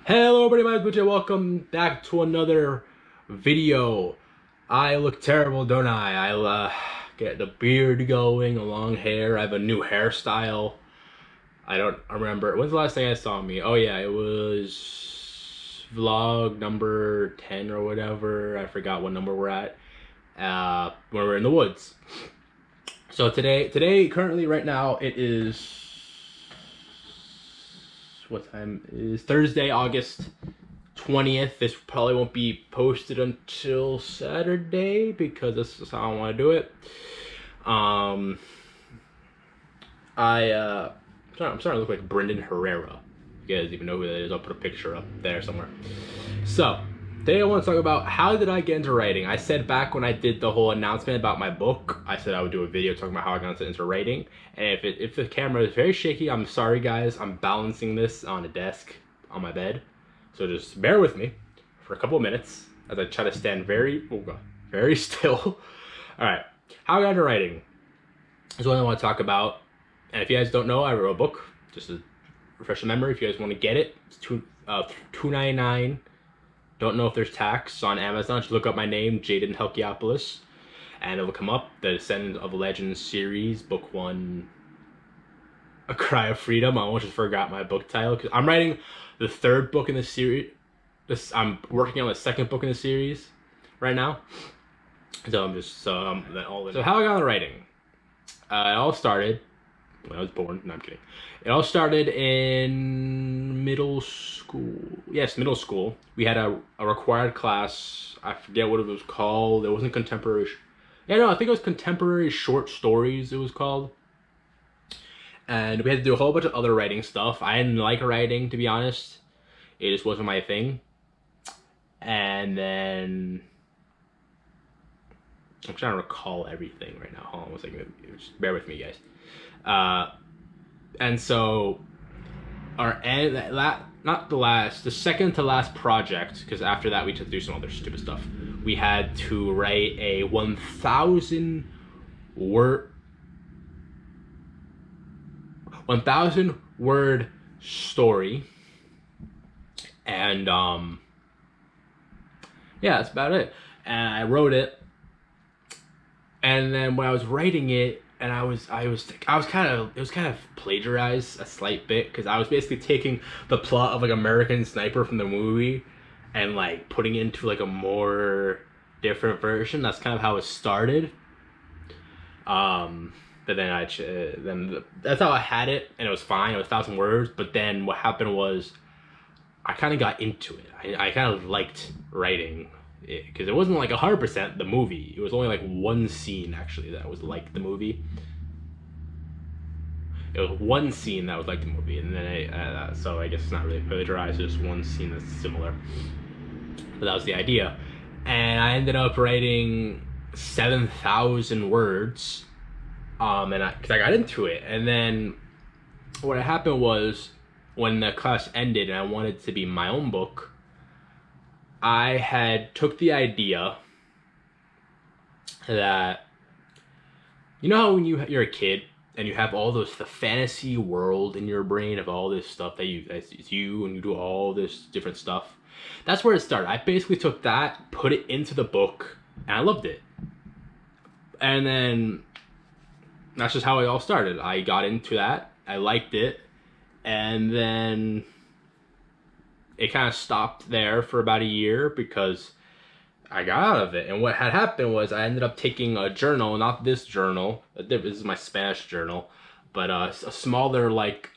Hello everybody, my name is Butch. Welcome back to another video. I look terrible, don't I? I'll get the beard going, a long hair. I have a new hairstyle. I don't remember. When's the last thing I saw me? Oh yeah, it was vlog number 10 or whatever. I forgot what number we're at. When we're in the woods. So currently right now, it is... what time is Thursday, August 20th. This probably won't be posted until Saturday because this is how I want to do it. I'm starting to look like Brendan Herrera. If you guys even know who that is, I'll put a picture up there somewhere. So today I want to talk about how did I get into writing. I said back when I did the whole announcement about my book, I said I would do a video talking about how I got into writing. And if the camera is very shaky, I'm sorry guys. I'm balancing this on a desk on my bed. So just bear with me for a couple of minutes as I try to stand very still. Alright, how I got into writing is what I want to talk about. And if you guys don't know, I wrote a book. Just to refresh the memory, if you guys want to get it, it's $2.99. Don't know if there's tax on Amazon. Just look up my name, Jaden Helkiopoulos, and it'll come up. The Descendant of Legends series, book 1, A Cry of Freedom. I almost just forgot my book title because I'm writing the third book in the series. I'm working on the second book in the series right now. So So how I got into writing? It all started when I was born. No, I'm kidding. It all started in middle school. Yes, middle school. We had a required class. I forget what it was called. It wasn't contemporary. Yeah, no, I think it was contemporary short stories it was called. And we had to do a whole bunch of other writing stuff. I didn't like writing, to be honest. It just wasn't my thing. And then... I'm trying to recall everything right now. Hold on one second. Just bear with me, guys. And so the second to last project, because after that we had to do some other stupid stuff. We had to write a 1,000 word story, and yeah, that's about it. And I wrote it, and then when I was writing it, and it was kind of plagiarized a slight bit because I was basically taking the plot of like American Sniper from the movie and like putting it into like a more different version. That's kind of how it started. But then that's how I had it, and it was fine. It was 1,000 words. But then what happened was I kind of got into it. I kind of liked writing because it wasn't like 100% the movie. It was only like one scene actually that was like the movie. It was one scene that was like the movie, and then so I guess it's not really plagiarized. Just one scene that's similar. But that was the idea, and I ended up writing 7,000 words. Because I got into it, and then what happened was when the class ended and I wanted to be my own book. I had took the idea that, you know how when you're a kid and you have all the fantasy world in your brain of all this stuff that it's you and you do all this different stuff. That's where it started. I basically took that, put it into the book, and I loved it. And then that's just how it all started. I got into that, I liked it, and then it kind of stopped there for about a year because I got out of it. And what had happened was I ended up taking a journal, not this journal, this is my Spanish journal, but a smaller, like,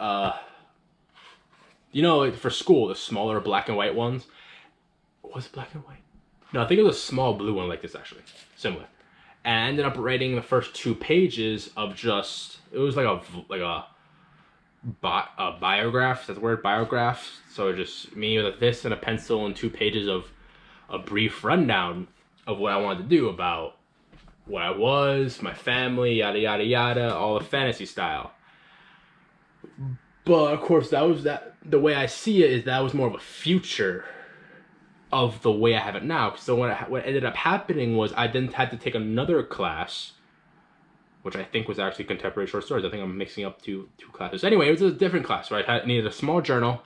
you know, for school, the smaller black and white ones. Was it black and white? No, I think it was a small blue one like this, actually. Similar. And I ended up writing the first 2 pages of just, it was like a biograph. That's the word, biograph. So just me with this and a pencil and 2 pages of a brief rundown of what I wanted to do about what I was, my family, yada yada yada, all the fantasy style. But of course, the way I see it is that was more of a future of the way I have it now. So what ended up happening was I then had to take another class, which I think was actually contemporary short stories. I think I'm mixing up two classes. Anyway, it was a different class, right? I needed a small journal,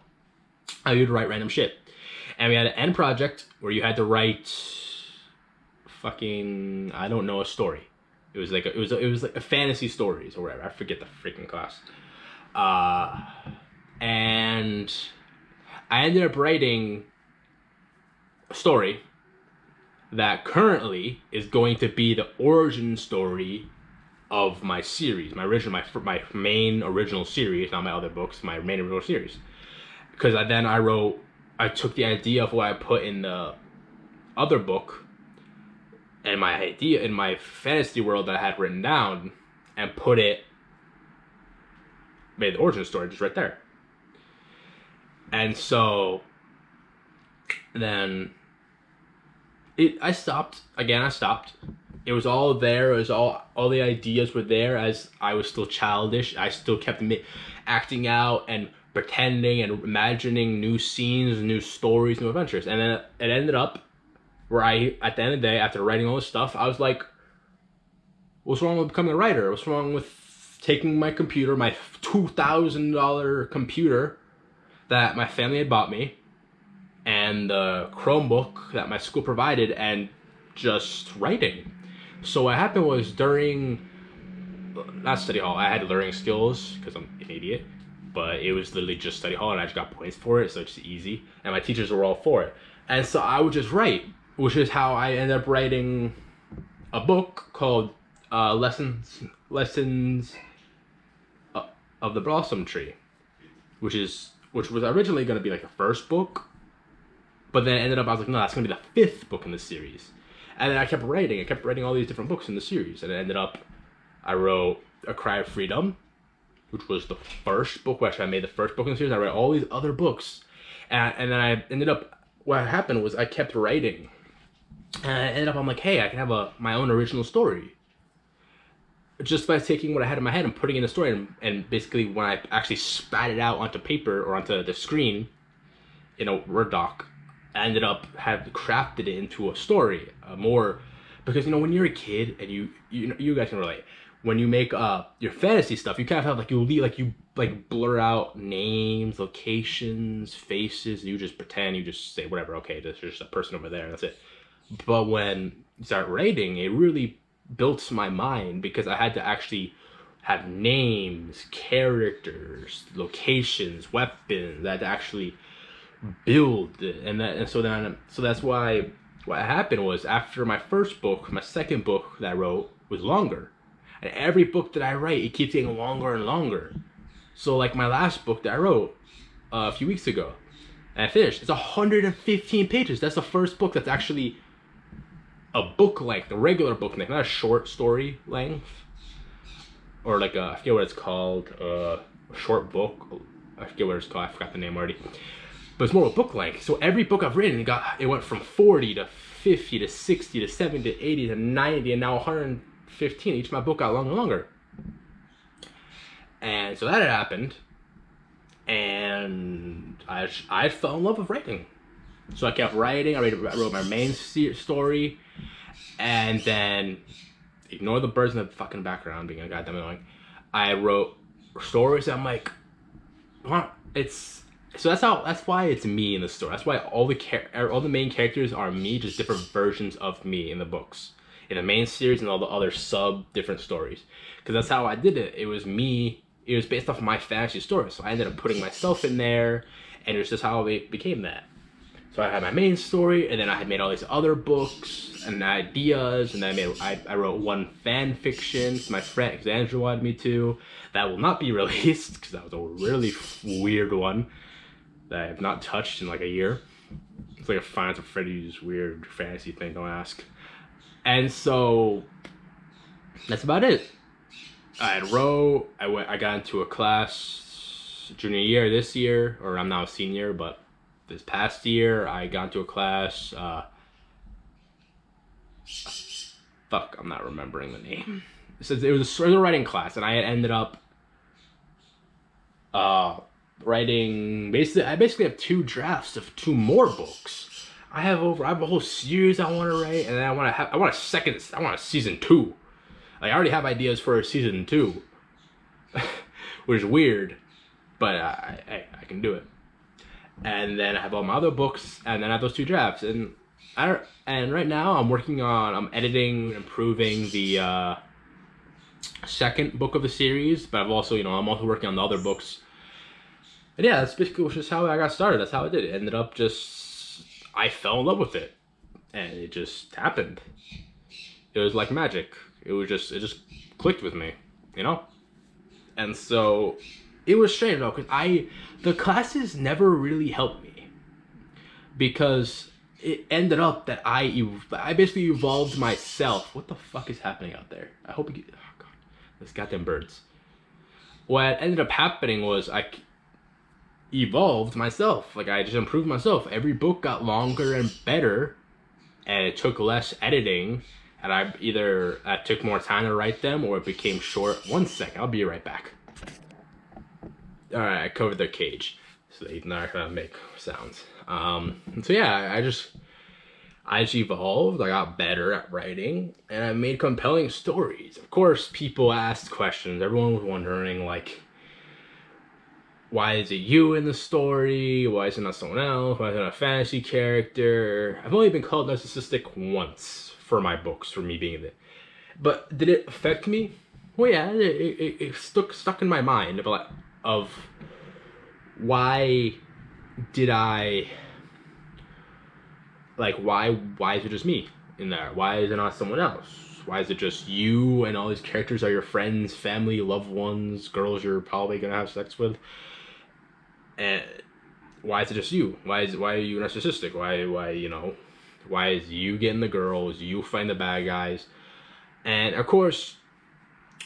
I would write random shit. And we had an end project where you had to write fucking, I don't know, a story. It was like a fantasy stories or whatever. I forget the freaking class. And I ended up writing a story that currently is going to be the origin story of my series, my main original series, not my other books, my main original series. Because I took the idea of what I put in the other book and my idea in my fantasy world that I had written down and made the origin story just right there. And so then I stopped. It was all there. It was all the ideas were there as I was still childish. I still kept acting out and pretending and imagining new scenes, new stories, new adventures. And then it ended up where at the end of the day, after writing all this stuff, I was like, what's wrong with becoming a writer? What's wrong with taking my computer, my $2,000 computer that my family had bought me, and the Chromebook that my school provided, and just writing? So what happened was during, not study hall, I had learning skills because I'm an idiot, but it was literally just study hall and I just got points for it, so it's easy, and my teachers were all for it. And so I would just write, which is how I ended up writing a book called Lessons of the Blossom Tree, which was originally going to be like the first book, but then it ended up, I was like, no, that's going to be the 5th book in the series. And then I kept writing all these different books in the series, and it ended up, I wrote A Cry of Freedom, which was the first book, which I made the first book in the series. I read all these other books, and then I ended up, what happened was I kept writing, and I ended up, I'm like, hey, I can have my own original story, just by taking what I had in my head and putting it in a story, and basically when I actually spat it out onto paper or onto the screen in a Word doc, I ended up crafted it into a story, more, because when you're a kid and you guys can relate, when you make your fantasy stuff, you kind of have you blur out names, locations, faces, and you just pretend, you just say whatever, okay, there's just a person over there, and that's it. But when you start writing, it really built my mind, because I had to actually have names, characters, locations, weapons. I had to actually build it, and so that's why what happened was, after my first book, my second book that I wrote was longer, and every book that I write, it keeps getting longer and longer. So like my last book that I wrote a few weeks ago, and I finished, it's 115 pages. That's the first book that's actually a book length, a regular book length, not a short story length, or like I forget what it's called, a short book. I forget what it's called. I forgot the name already. But it's more of a book length. So every book I've written, it went from 40 to 50 to 60 to 70 to 80 to 90, and now 115. Each of my book got longer and longer. And so that had happened, and I fell in love with writing. So I kept writing. I wrote my main story, and then, ignore the birds in the fucking background being a goddamn annoying, I wrote stories that I'm like, what? So that's why it's me in the story. That's why all the main characters are me, just different versions of me in the books, in the main series and all the other different stories. Because that's how I did it. It was me. It was based off my fantasy story. So I ended up putting myself in there, and it's just how it became that. So I had my main story, and then I had made all these other books and ideas, and then I wrote one fan fiction. My friend, because Andrew wanted me to. That will not be released, because that was a really weird one that I have not touched in like a year. It's like a Final Fantasy Freddy's weird fantasy thing, don't ask. And so that's about it. I got into a class junior year this year, or I'm now a senior, but this past year I got into a class, fuck, I'm not remembering the name. It was a writing class, and I had ended up writing, I basically have 2 drafts of 2 more books. I have a whole series I want to write, and then I want a season 2. Like, I already have ideas for a season 2, which is weird, but I can do it. and then I have all my other books, and then I have those 2 drafts. And right now I'm editing and improving the second book of the series, but I'm also working on the other books. And yeah, that's basically just how I got started. That's how I did it. Ended up I fell in love with it, and it just happened. It was like magic. It just clicked with me, you know? And so it was strange though, because the classes never really helped me, because it ended up that I basically evolved myself. What the fuck is happening out there? I hope you, oh god, those goddamn birds. What ended up happening was I evolved myself. Like, I just improved myself. Every book got longer and better, and it took less editing, and I took more time to write them, or it became short. 1 second, I'll be right back. Alright, I covered their cage, so they're not gonna make sounds. So yeah, I just evolved. I got better at writing, and I made compelling stories. Of course, people asked questions. Everyone was wondering, like, why is it you in the story? Why is it not someone else? Why is it not a fantasy character? I've only been called narcissistic once for my books, for me being it. But did it affect me? Well, yeah, it stuck in my mind of why did I, like, why is it just me in there? Why is it not someone else? Why is it just you and all these characters are your friends, family, loved ones, girls you're probably gonna have sex with? And why is it just you? Why are you narcissistic? Why is you getting the girls, you find the bad guys? And of course,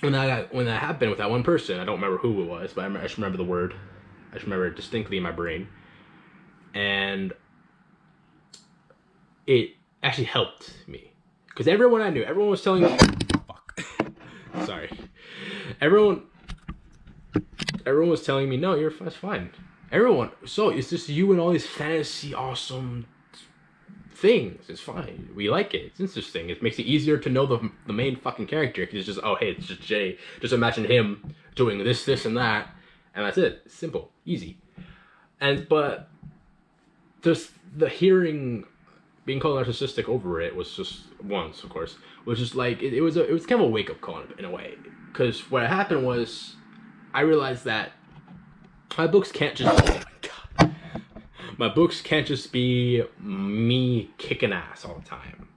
when that happened with that one person, I don't remember who it was, but I just remember the word. I just remember it distinctly in my brain. And it actually helped me. Because everyone I knew, everyone was telling me, fuck. Sorry. Everyone was telling me, no, that's fine. Everyone, so it's just you and all these fantasy awesome things. It's fine. We like it. It's interesting. It makes it easier to know the main fucking character. Because it's just, oh, hey, it's just Jay. Just imagine him doing this, and that. And that's it. It's simple. Easy. But just the being called narcissistic over it was just once, of course, was just like, it was kind of a wake-up call in a way. Because what happened was, I realized that my books can't just, oh my god, my books can't just be me kicking ass all the time.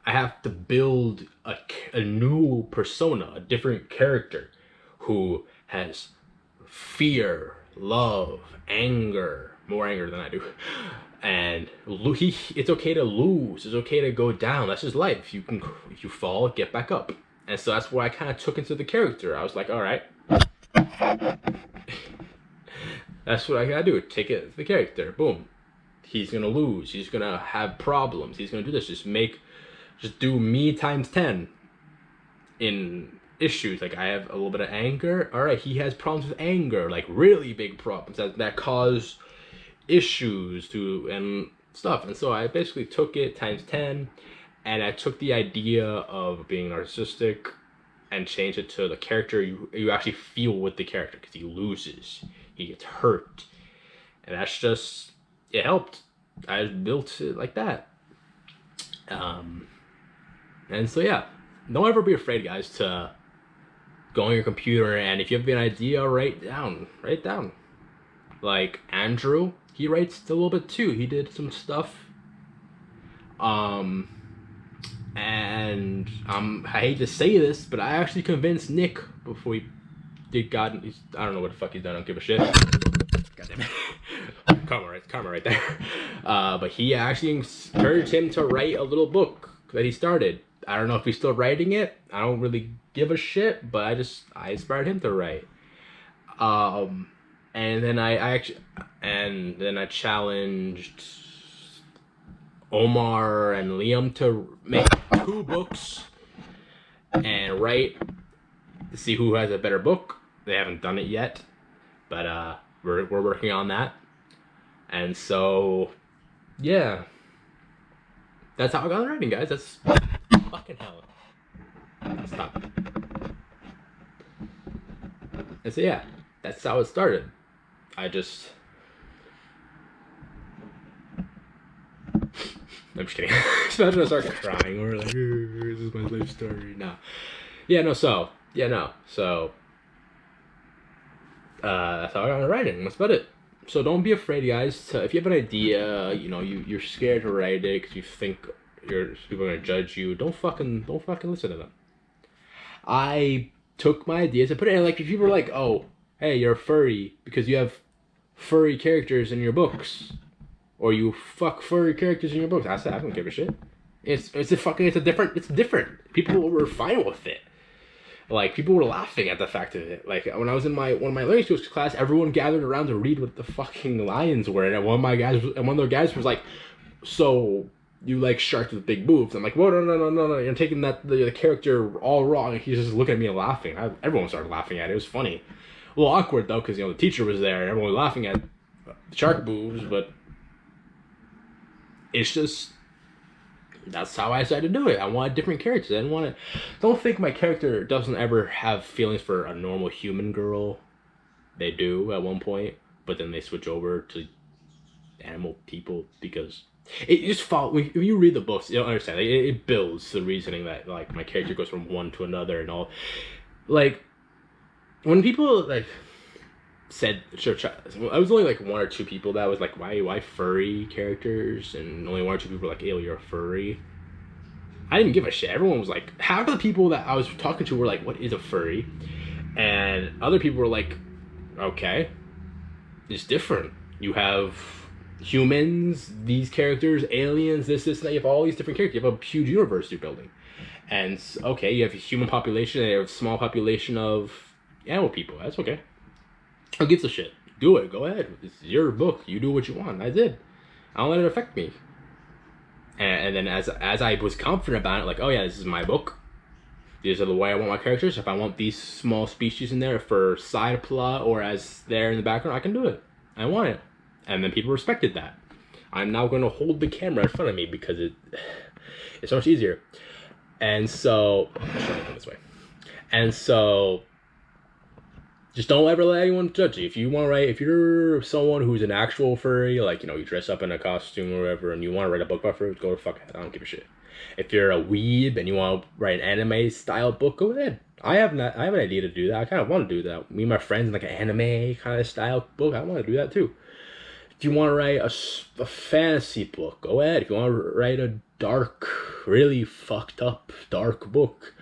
I have to build a new persona, a different character who has fear, love, anger, more anger than I do. And it's okay to lose. It's okay to go down. That's just life. If you fall, get back up. And so that's what I kind of took into the character. I was like, all right, that's what I gotta do. Take it the character. Boom. He's gonna lose. He's gonna have problems. He's gonna do this. Just do me times 10 in issues. Like, I have a little bit of anger. All right, he has problems with anger, like really big problems that cause issues and stuff. And so I basically took it times 10, and I took the idea of being narcissistic and changed it to the character you actually feel with the character, because he loses, he gets hurt, and that's just, it helped. I built it like that. And so yeah, don't ever be afraid, guys, to go on your computer, and if you have an idea, write down. Like Andrew, he writes a little bit too. He did some stuff. And I hate to say this, but I actually convinced Nick before he did I don't know what the fuck he's done. I don't give a shit. Goddamn it. Karma right there. But he actually encouraged him to write a little book that he started. I don't know if he's still writing it. I don't really give a shit, but I inspired him to write. And then I challenged Omar and Liam to make 2 books and write to see who has a better book. They haven't done it yet, but we're working on that. And so, yeah, that's how I got writing, guys. That's fucking hell. Stop. And so yeah, that's how it started. I just I'm just kidding. Imagine I start crying or like, this is my life story. No. Yeah, no, so. That's how I got into writing. That's about it. So don't be afraid, guys. If you have an idea, you're scared to write it because you think people are gonna judge you. Don't fucking listen to them. I took my ideas and put it in. Like, if people were like, "Oh, hey, you're a furry because you have furry characters in your books," or "You fuck furry characters in your books," I said, I don't give a shit. It's different. People were fine with it. Like, people were laughing at the fact of it. Like, when I was in one of my learning skills class, everyone gathered around to read what the fucking lions were, and one of the guys was like, "So you like sharks with big boobs?" I'm like, "Whoa, no! You're taking the character all wrong." And he's just looking at me and laughing. Everyone started laughing at it. It was funny, a little awkward though, because the teacher was there and everyone was laughing at shark boobs, but it's just. That's how I decided to do it. I wanted different characters. I didn't want to. Don't think my character doesn't ever have feelings for a normal human girl. They do at one point, but then they switch over to animal people because it just follow. If you read the books, you'll understand. It builds the reasoning that like my character goes from one to another and all. Like when people like said, sure, I was only like one or two people that was like, why furry characters, and only one or two people were like, "Ew, you're a furry." I didn't give a shit. Everyone was like, half of the people that I was talking to were like, "What is a furry?" And other people were like, "Okay, it's different. You have humans, these characters, aliens, this, and that. You have all these different characters. You have a huge universe you're building, and okay, you have a human population, and you have a small population of animal people. That's okay. Who gives a shit? Do it. Go ahead. It's your book. You do what you want." I did. I don't let it affect me. And then as I was confident about it, like, oh yeah, this is my book. These are the way I want my characters. If I want these small species in there for side plot or as there in the background, I can do it. I want it. And then people respected that. I'm now going to hold the camera in front of me because it's so much easier. And so, I'll try to go this way. And so, just don't ever let anyone judge you. If you want to write, if you're someone who's an actual furry, like, you dress up in a costume or whatever, and you want to write a book about furries, go to fuck ahead. I don't give a shit. If you're a weeb and you want to write an anime style book, go ahead. I have an idea to do that. I kind of want to do that. Me and my friends, like an anime kind of style book, I want to do that too. If you want to write a fantasy book, go ahead. If you want to write a dark, really fucked up dark book,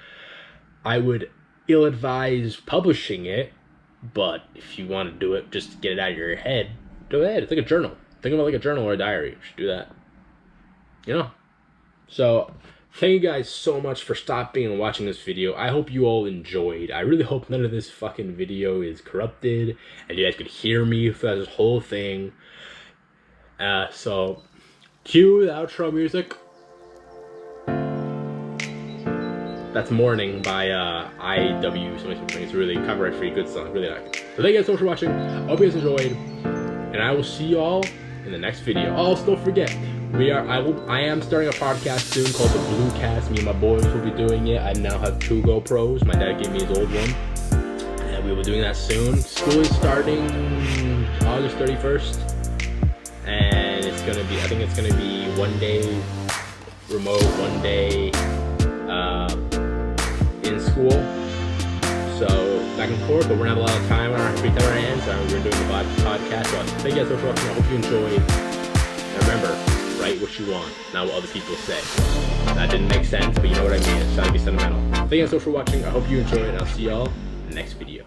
I would ill-advise publishing it. But if you want to do it, just to get it out of your head, go ahead. It's like a journal. Think about it like a journal or a diary. You should do that. So, thank you guys so much for stopping and watching this video. I hope you all enjoyed. I really hope none of this fucking video is corrupted and you guys could hear me throughout this whole thing. So, cue the outro music. That's Morning by IW something. It's really copyright free, good song. Really like it. So thank you guys so much for watching. I hope you guys enjoyed, and I will see you all in the next video. Also, don't forget, I am starting a podcast soon called the Bluecast. Me and my boys will be doing it. I now have 2 GoPros. My dad gave me his old one, and we will be doing that soon. School is starting August 31st, and I think it's gonna be 1 day remote, 1 day in school, so back and forth, but we're gonna have a lot of time on our free time on our hands, so we're doing the podcast. So thank you guys so much for watching. I hope you enjoyed, and remember, write what you want, not what other people say. That didn't make sense, but you know what I mean. It's trying to be sentimental. Thank you guys so much for watching. I hope you enjoyed, and I'll see y'all in the next video.